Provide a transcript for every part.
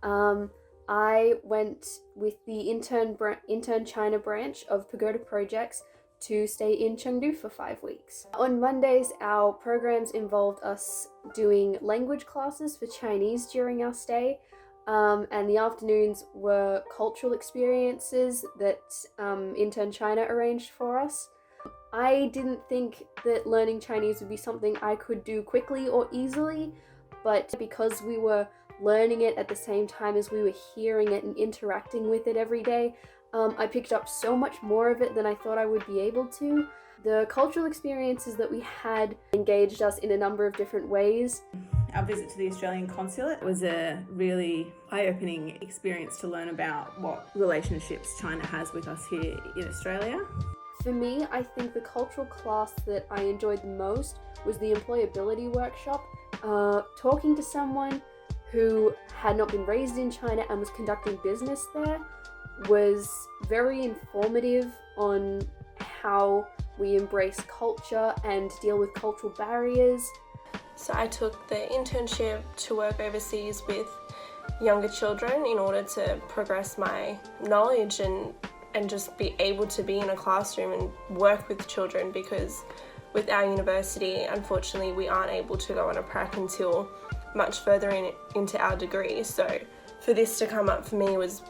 Um, I went with the intern China branch of Pagoda Projects to stay in Chengdu for 5 weeks. On Mondays, our programs involved us doing language classes for Chinese during our stay, and the afternoons were cultural experiences that Intern China arranged for us. I didn't think that learning Chinese would be something I could do quickly or easily, but because we were learning it at the same time as we were hearing it and interacting with it every day, I picked up so much more of it than I thought I would be able to. The cultural experiences that we had engaged us in a number of different ways. Our visit to the Australian consulate was a really eye-opening experience to learn about what relationships China has with us here in Australia. For me, I think the cultural class that I enjoyed the most was the employability workshop. Talking to someone who had not been raised in China and was conducting business there was very informative on how we embrace culture and deal with cultural barriers. So I took the internship to work overseas with younger children in order to progress my knowledge and just be able to be in a classroom and work with children, because with our university, unfortunately, we aren't able to go on a prac until much further into our degree. So for this to come up for me was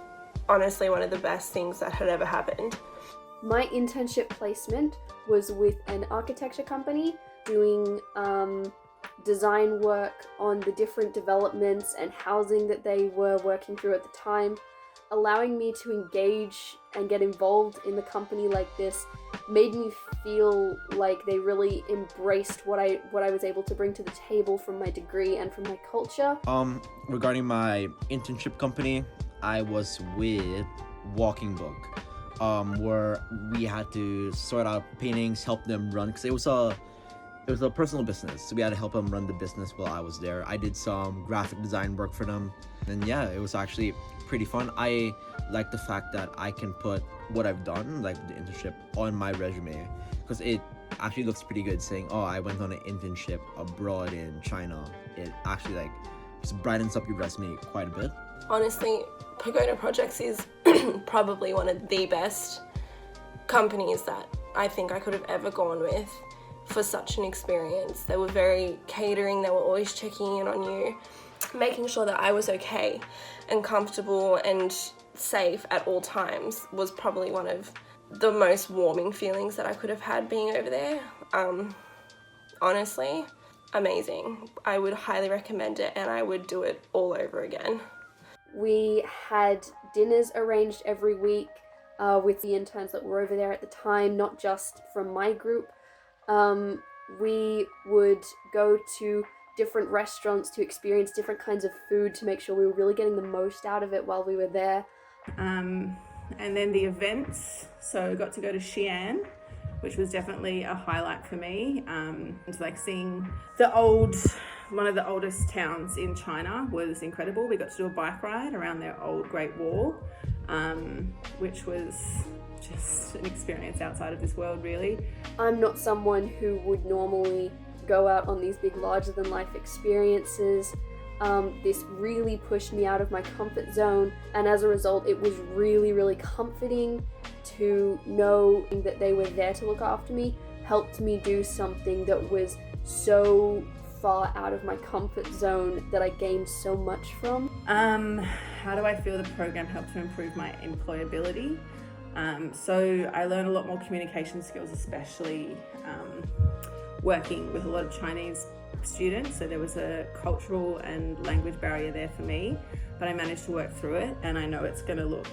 honestly one of the best things that had ever happened. My internship placement was with an architecture company doing design work on the different developments and housing that they were working through at the time. Allowing me to engage and get involved in the company like this made me feel like they really embraced what I was able to bring to the table from my degree and from my culture. Regarding my internship company, I was with Walking Book, where we had to sort out paintings, help them run, because it was a personal business, so we had to help them run the business while I was there. I did some graphic design work for them, and yeah, it was actually pretty fun. I like the fact that I can put what I've done, like the internship, on my resume, because it actually looks pretty good saying, oh, I went on an internship abroad in China. It actually just brightens up your resume quite a bit. Honestly, Pagoda Projects is probably one of the best companies that I think I could have ever gone with for such an experience. They were very catering, they were always checking in on you, making sure that I was okay and comfortable and safe at all times was probably one of the most warming feelings that I could have had being over there. Honestly, amazing. I would highly recommend it and I would do it all over again. We had dinners arranged every week with the interns that were over there at the time, not just from my group. We would go to different restaurants to experience different kinds of food to make sure we were really getting the most out of it while we were there. And then the events, so got to go to Xi'an, which was definitely a highlight for me. It's like seeing one of the oldest towns in China was incredible. We got to do a bike ride around their old Great Wall, which was just an experience outside of this world, really. I'm not someone who would normally go out on these big larger-than-life experiences. This really pushed me out of my comfort zone, and as a result, it was really, really comforting to know that they were there to look after me, helped me do something that was so far out of my comfort zone that I gained so much from. How do I feel the program helped to improve my employability? So I learned a lot more communication skills, especially working with a lot of Chinese students. So there was a cultural and language barrier there for me, but I managed to work through it, and I know it's going to look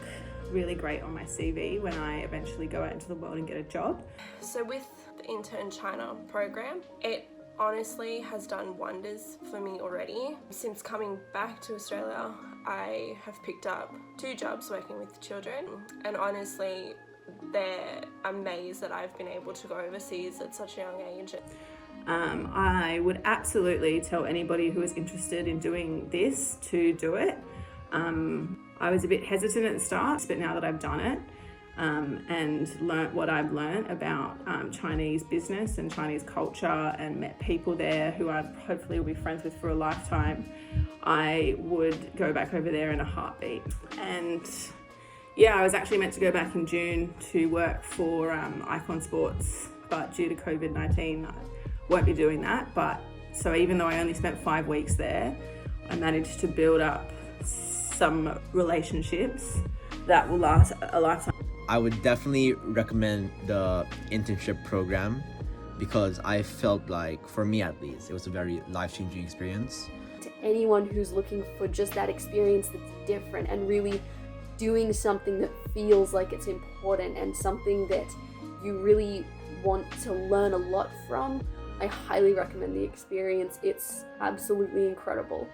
really great on my CV when I eventually go out into the world and get a job. So with the Intern China program, it honestly has done wonders for me already. Since coming back to Australia, I have picked up 2 jobs working with children, and honestly, they're amazed that I've been able to go overseas at such a young age. I would absolutely tell anybody who is interested in doing this to do it. I was a bit hesitant at the start, but now that I've done it, and learnt what I've learnt about Chinese business and Chinese culture, and met people there who I hopefully will be friends with for a lifetime, I would go back over there in a heartbeat. And yeah, I was actually meant to go back in June to work for Icon Sports, but due to COVID-19, I won't be doing that. But so even though I only spent 5 weeks there, I managed to build up some relationships that will last a lifetime. I would definitely recommend the internship program because I felt like, for me at least, it was a very life-changing experience. To anyone who's looking for just that experience that's different and really doing something that feels like it's important and something that you really want to learn a lot from, I highly recommend the experience. It's absolutely incredible.